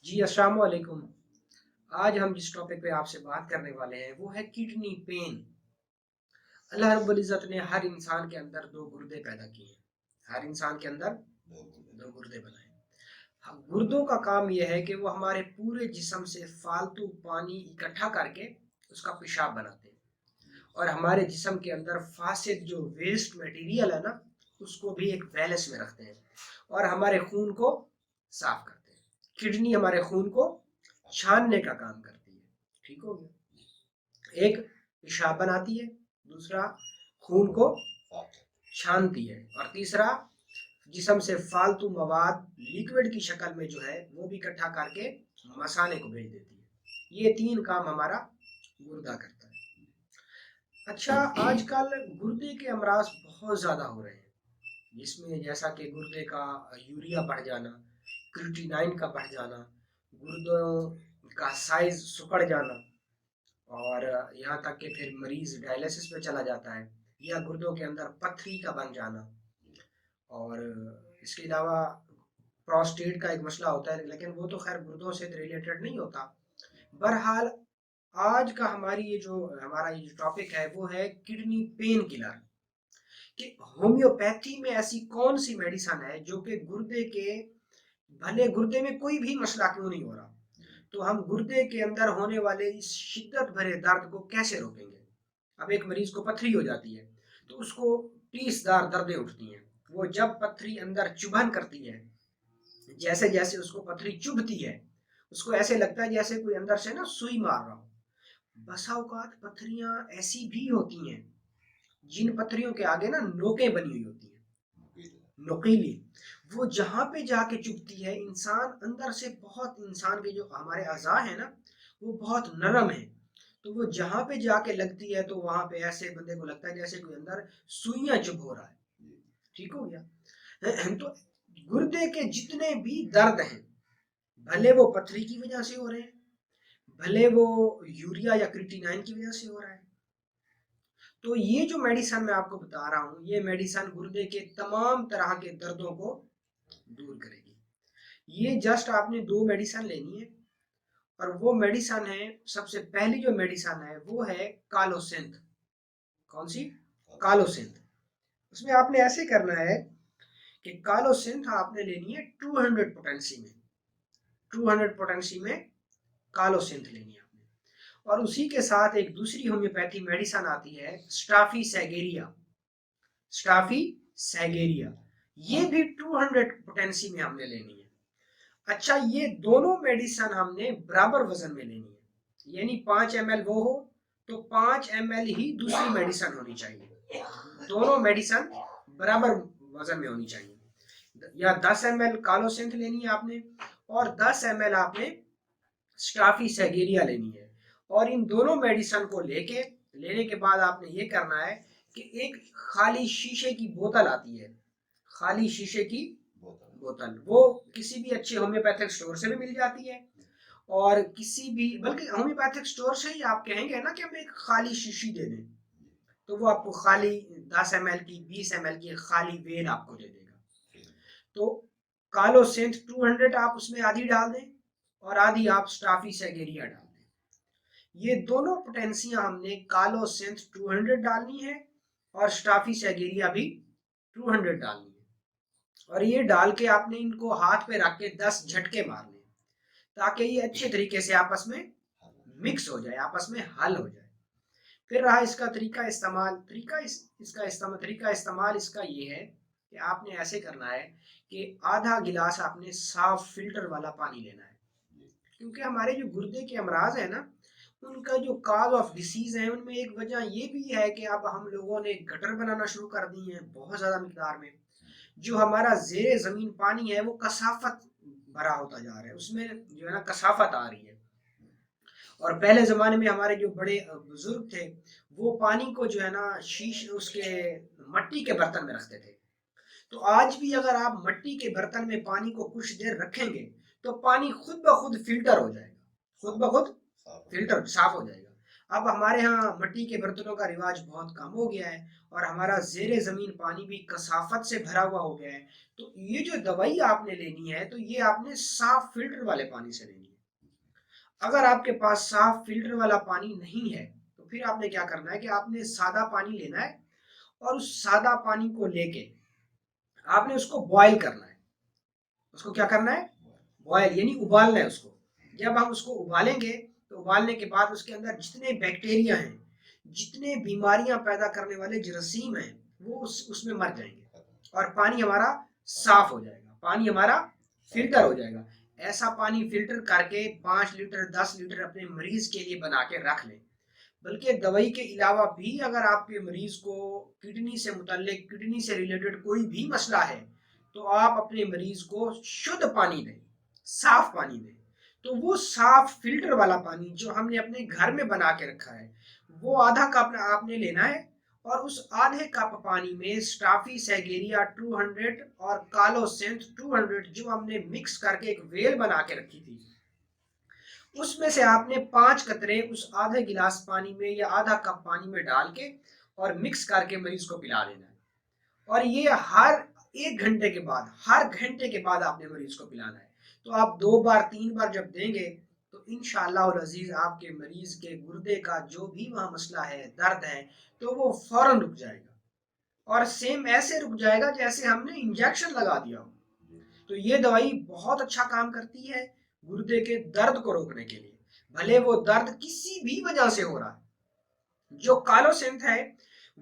جی السلام علیکم۔ آج ہم جس ٹاپک پہ آپ سے بات کرنے والے ہیں وہ ہے کڈنی پین۔ اللہ رب العزت نے ہر انسان کے اندر دو گردے پیدا کیے ہیں۔ ہر انسان کے اندر دو گردے بنائے ہیں۔ گردوں کا کام یہ ہے کہ وہ ہمارے پورے جسم سے فالتو پانی اکٹھا کر کے اس کا پیشاب بناتے ہیں، اور ہمارے جسم کے اندر فاسد جو ویسٹ میٹیریل ہے نا اس کو بھی ایک بیلنس میں رکھتے ہیں اور ہمارے خون کو صاف کرتے ہیں۔ کڈنی ہمارے خون کو چھاننے کا کام کرتی ہے۔ ٹھیک ہو گیا؟ ایک پیشاب بناتی ہے، دوسرا خون کو چھانتی ہے، اور تیسرا جسم سے فالتو مواد لیکوڈ کی شکل میں جو ہے وہ بھی اکٹھا کر کے مثانے کو بھیج دیتی ہے۔ یہ تین کام ہمارا گردہ کرتا ہے۔ اچھا، آج کل گردے کے امراض بہت زیادہ ہو رہے ہیں، جس میں جیسا کہ گردے کا یوریا بڑھ جانا، کریٹینائن کا بڑھ جانا، گردوں کا سائز سکڑ جانا، اور یہاں تک کہ پھر مریض ڈائلسس پہ چلا جاتا ہے، یا گردوں کے اندر پتھری کا بن جانا، اور اس کے علاوہ پروسٹیٹ کا ایک مسئلہ ہوتا ہے، لیکن وہ تو خیر گردوں سے ریلیٹڈ نہیں ہوتا۔ بہرحال آج کا ہمارا یہ جو ٹاپک ہے وہ ہے کڈنی پین کلر، کہ ہومیوپیتھی میں ایسی کون سی میڈیسن ہے جو کہ بھلے گردے میں کوئی بھی مسئلہ کیوں نہیں ہو رہا، تو ہم گردے کے اندر ہونے والے اس شدت بھرے درد کو کیسے روکیں گے۔ اب ایک مریض کو پتھری ہو جاتی ہے تو اس کو 30 دار دردیں اٹھتی ہیں۔ وہ جب پتھری اندر چبھن کرتی ہے، جیسے جیسے اس کو پتھری چبھتی ہے اس کو ایسے لگتا ہے جیسے کوئی اندر سے نا سوئی مار رہا ہو۔ بسا اوقات پتھریاں ایسی بھی ہوتی ہیں جن پتھریوں کے آگے نا نوکیں بنی ہوئی ہوتی ہیں، نوکیلی، وہ جہاں پہ جا کے چبھتی ہے انسان کے جو ہمارے اعضاء ہیں نا وہ بہت نرم ہیں، تو وہ جہاں پہ جا کے لگتی ہے تو وہاں پہ ایسے بندے کو لگتا ہے جیسے کوئی اندر سوئیاں چبھ ہو رہا ہے۔ ٹھیک ہو گیا؟ تو گردے کے جتنے بھی درد ہیں، بھلے وہ پتھری کی وجہ سے ہو رہے ہیں، بھلے وہ یوریا یا کریٹینائن کی وجہ سے ہو رہا ہے، تو یہ جو میڈیسن میں آپ کو بتا رہا ہوں یہ میڈیسن گردے کے تمام طرح کے دردوں کو دور کرے گی۔ یہ جسٹ آپ نے 2 میڈیسن لینی ہے، اور وہ میڈیسن ہے، سب سے پہلی جو میڈیسن ہے وہ ہے کالوسینتھ۔ کون سی؟ کالوسینتھ۔ اس میں آپ نے ایسے کرنا ہے کہ کالوسینتھ آپ نے لینی ہے 200 پوٹینسی میں، 200 پوٹینسی میں کالوسینتھ لینی ہے آپ نے، اور اسی کے ساتھ ایک دوسری ہومیوپیتھی میڈیسن آتی ہے سٹافی سیگیریا۔ سٹافی سیگیریا یہ بھی 200 پوٹینسی میں ہم نے لینی ہے۔ اچھا، یہ دونوں میڈیسن ہم نے برابر وزن میں لینی ہے، یعنی 5 ml وہ ہو تو 5 ml ہی دوسری میڈیسن ہونی چاہیے، دونوں میڈیسن برابر وزن میں ہونی چاہیے۔ یا 10 ml کالوسینتھ لینی ہے آپ نے، اور 10 ml آپ نے سٹافی سیگیریا لینی ہے، اور ان دونوں میڈیسن کو لینے کے بعد آپ نے یہ کرنا ہے کہ ایک خالی شیشے کی بوتل آتی ہے، خالی شیشے کی بوتل، وہ کسی بھی اچھے ہومیوپیتھک سٹور سے بھی مل جاتی ہے، اور کسی بھی، بلکہ ہومیوپیتھک سٹور سے ہی آپ کہیں گے نا کہ ہمیں ایک خالی شیشی دے دیں تو وہ آپ کو خالی 10 ml کی 20 ml کی خالی ویل آپ کو دے دے گا۔ تو کالوسینتھ 200 آپ اس میں آدھی ڈال دیں اور آدھی آپ سٹافی سیگیریا ڈال دیں۔ یہ دونوں پوٹینسیاں ہم نے کالوسینتھ 200 ڈالنی ہے اور سٹافی سیگیریا بھی 200 ڈالنی ہے، اور یہ ڈال کے آپ نے ان کو ہاتھ پہ رکھ کے 10 جھٹکے مارنے تاکہ یہ اچھے طریقے سے آپس میں مکس ہو جائے، آپس میں حل ہو جائے۔ پھر رہا اس کا طریقہ استعمال اس کا یہ ہے کہ آپ نے ایسے کرنا ہے کہ آدھا گلاس آپ نے صاف فلٹر والا پانی لینا ہے، کیونکہ ہمارے جو گردے کے امراض ہیں نا ان کا جو کاز آف ڈیسیز ہے ان میں ایک وجہ یہ بھی ہے کہ اب ہم لوگوں نے گٹر بنانا شروع کر دی ہیں بہت زیادہ مقدار میں، جو ہمارا زیر زمین پانی ہے وہ کثافت بھرا ہوتا جا رہا ہے، اس میں جو ہے نا کثافت آ رہی ہے، اور پہلے زمانے میں ہمارے جو بڑے بزرگ تھے وہ پانی کو جو ہے نا اس کے مٹی کے برتن میں رکھتے تھے، تو آج بھی اگر آپ مٹی کے برتن میں پانی کو کچھ دیر رکھیں گے تو پانی خود بخود فلٹر ہو جائے گا، خود بخود فلٹر صاف ہو جائے گا۔ اب ہمارے ہاں مٹی کے برتنوں کا رواج بہت کم ہو گیا ہے اور ہمارا زیر زمین پانی بھی کثافت سے بھرا ہوا ہو گیا ہے. تو یہ جو دوائی آپ نے لینی ہے تو یہ آپ نے صاف فلٹر والے پانی سے لینی ہے. اگر آپ کے پاس صاف فلٹر والا پانی نہیں ہے تو پھر آپ نے کیا کرنا ہے کہ آپ نے سادہ پانی لینا ہے اور اس سادہ پانی کو لے کے آپ نے اس کو بوائل کرنا ہے. اس کو کیا کرنا ہے؟ بوائل یعنی ابالنا ہے اس کو. جب ہم اس کو ابالیں گے تو ابالنے کے بعد اس کے اندر جتنے بیکٹیریا ہیں، جتنے بیماریاں پیدا کرنے والے جراثیم ہیں، وہ اس میں مر جائیں گے اور پانی ہمارا صاف ہو جائے گا، پانی ہمارا فلٹر ہو جائے گا. ایسا پانی فلٹر کر کے 5 لیٹر 10 لیٹر اپنے مریض کے لیے بنا کے رکھ لیں. بلکہ دوائی کے علاوہ بھی اگر آپ کے مریض کو کڈنی سے متعلق، کڈنی سے ریلیٹڈ کوئی بھی مسئلہ ہے تو آپ اپنے مریض کو شدھ پانی دیں، صاف پانی دیں. تو وہ صاف فلٹر والا پانی جو ہم نے اپنے گھر میں بنا کے رکھا ہے وہ آدھا کپ آپ نے لینا ہے اور اس آدھے کپ پانی میں سٹافی سیگیریا 200 اور کالو سینتھ 200 جو ہم نے مکس کر کے ایک ویل بنا کے رکھی تھی، اس میں سے آپ نے 5 قطرے اس آدھے گلاس پانی میں یا آدھا کپ پانی میں ڈال کے اور مکس کر کے مریض کو پلا دینا ہے. اور یہ ہر 1 گھنٹے کے بعد، ہر گھنٹے کے بعد آپ نے مریض کو پلانا ہے. تو آپ 2 بار 3 بار جب دیں گے تو انشاءاللہ العزیز آپ کے مریض کے گردے کا جو بھی وہاں مسئلہ ہے، درد ہے، تو وہ فوراً رک جائے گا اور سیم ایسے رک جائے گا جیسے ہم نے انجیکشن لگا دیا ہو. تو یہ دوائی بہت اچھا کام کرتی ہے گردے کے درد کو روکنے کے لیے، بھلے وہ درد کسی بھی وجہ سے ہو رہا ہے. جو کالو سینتھ ہے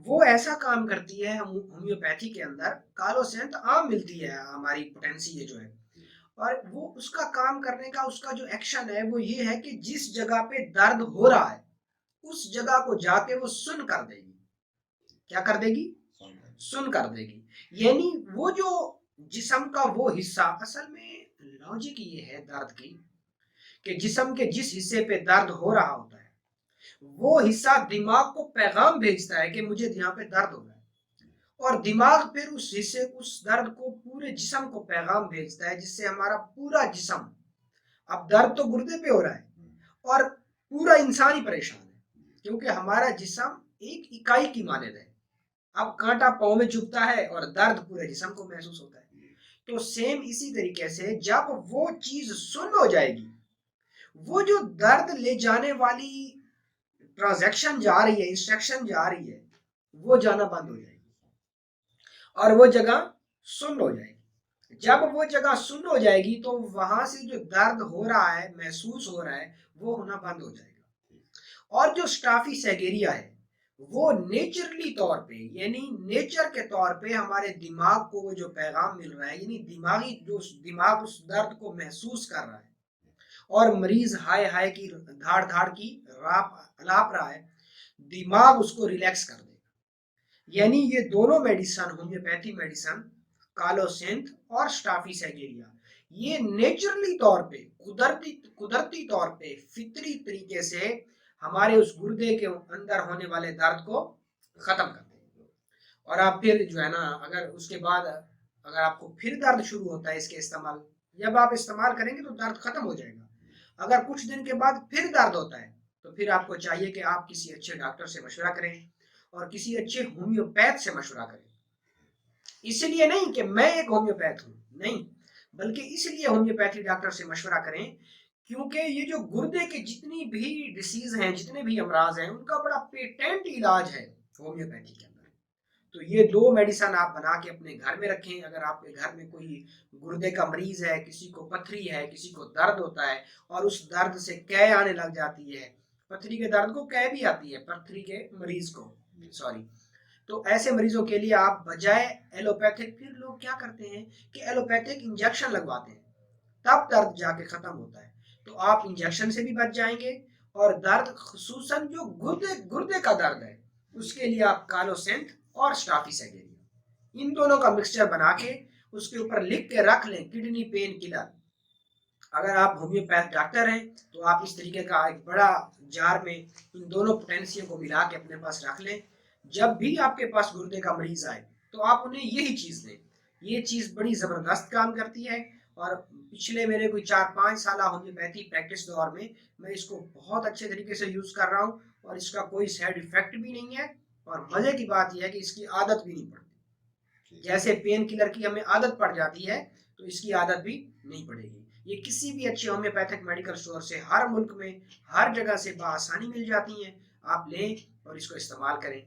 وہ ایسا کام کرتی ہے، ہومیوپیتھی کے اندر کالو سینتھ عام ملتی ہے ہماری پوٹینسی یہ جو ہے، اور وہ اس کا کام کرنے کا اس کا جو ایکشن ہے وہ یہ ہے کہ جس جگہ پہ درد ہو رہا ہے اس جگہ کو جا کے وہ سن کر دے گی. کیا کر دے گی؟ سن کر دے گی. یعنی وہ جو جسم کا وہ حصہ، اصل میں لاجک یہ ہے درد کی کہ جسم کے جس حصے پہ درد ہو رہا ہوتا ہے وہ حصہ دماغ کو پیغام بھیجتا ہے کہ مجھے یہاں پہ درد ہو رہا ہے، اور دماغ پھر اس حصے اس درد کو پورے جسم کو پیغام بھیجتا ہے جس سے ہمارا پورا جسم، اب درد تو گردے پہ ہو رہا ہے اور پورا انسان ہی پریشان ہے کیونکہ ہمارا جسم ایک اکائی کی مانند ہے. اب کانٹا پاؤں میں چبھتا ہے اور درد پورے جسم کو محسوس ہوتا ہے. تو سیم اسی طریقے سے جب وہ چیز سن ہو جائے گی، وہ جو درد لے جانے والی ٹرانزیکشن جا رہی ہے، انسٹرکشن جا رہی ہے، وہ جانا بند ہو جائے گی اور وہ جگہ سن ہو جائے گی. جب وہ جگہ سن ہو جائے گی تو وہاں سے جو درد ہو رہا ہے، محسوس ہو رہا ہے، وہ ہونا بند ہو جائے گا. اور جو سٹافی سیگیریا ہے وہ نیچرلی طور پہ، یعنی نیچر کے طور پہ ہمارے دماغ کو وہ جو پیغام مل رہا ہے، یعنی دماغی جو دماغ اس درد کو محسوس کر رہا ہے اور مریض ہائے ہائے کی دھاڑ دھاڑ کی الاپ رہا ہے، دماغ اس کو ریلیکس کر دے گا. یعنی یہ دونوں میڈیسن، ہومیوپیتھی میڈیسن کالو سینتھ اور سٹافی سیگیریا، یہ نیچرلی طور پہ، قدرتی طور پہ، فطری طریقے سے ہمارے اس گردے کے اندر ہونے والے درد کو ختم کر دیں گے. اور آپ پھر جو ہے نا، اگر اس کے بعد اگر آپ کو پھر درد شروع ہوتا ہے اس کے استعمال، جب آپ استعمال کریں گے تو درد ختم ہو جائے گا. اگر کچھ دن کے بعد پھر درد ہوتا ہے تو پھر آپ کو چاہیے کہ آپ کسی اچھے ڈاکٹر سے مشورہ کریں اور کسی اچھے ہومیوپیتھ سے مشورہ کریں. اس لیے نہیں کہ میں ایک ہومیوپیتھ ہوں، نہیں، بلکہ اس لیے ہومیوپیتھی ڈاکٹر سے مشورہ کریں کیونکہ یہ جو گردے کے جتنی بھی ڈیسیز ہیں، جتنے بھی امراض ہیں، ان کا بڑا پیٹنٹ علاج ہے ہومیوپیتھی کے اندر. تو یہ 2 میڈیسن آپ بنا کے اپنے گھر میں رکھیں. اگر آپ کے گھر میں کوئی گردے کا مریض ہے، کسی کو پتھری ہے، کسی کو درد ہوتا ہے اور اس درد سے قے آنے لگ جاتی ہے، پتھری کے درد کو قے بھی آتی ہے، پتھری کے مریض کو، سوری، تو ایسے مریضوں کے لیے آپ بجائے ایلوپیتھک، پھر لوگ کیا کرتے ہیں کہ ایلوپیتھک انجیکشن لگواتے ہیں تب درد جا کے ختم ہوتا ہے. تو آپ انجیکشن سے بھی بچ جائیں گے اور درد، خصوصاً جو گردے کا درد ہے، اس کے لیے آپ کالو سینتھ اور سٹافی سیگیریا، ان دونوں کا مکسچر بنا کے اس کے اوپر لکھ کے رکھ لیں کڈنی پین کلر. اگر آپ ہومیوپیتھ ڈاکٹر ہیں تو آپ اس طریقے کا ایک بڑا جار میں ان دونوں پوٹینسیوں کو ملا کے اپنے پاس رکھ لیں. جب بھی آپ کے پاس گردے کا مریض آئے تو آپ انہیں یہی چیز دیں. یہ چیز بڑی زبردست کام کرتی ہے اور پچھلے میرے کوئی 4-5 سالہ ہومیوپیتھی پریکٹس دور میں اس کو بہت اچھے طریقے سے یوز کر رہا ہوں اور اس کا کوئی سائیڈ ایفیکٹ بھی نہیں ہے، اور مزے کی بات یہ ہے کہ اس کی عادت بھی نہیں پڑتی۔ جیسے پین کلر کی ہمیں عادت پڑ جاتی ہے تو اس کی عادت بھی نہیں پڑے گی۔ یہ کسی بھی اچھے ہومیوپیتھک میڈیکل سٹور سے ہر ملک میں ہر جگہ سے بآسانی مل جاتی ہیں، آپ لیں اور اس کو استعمال کریں۔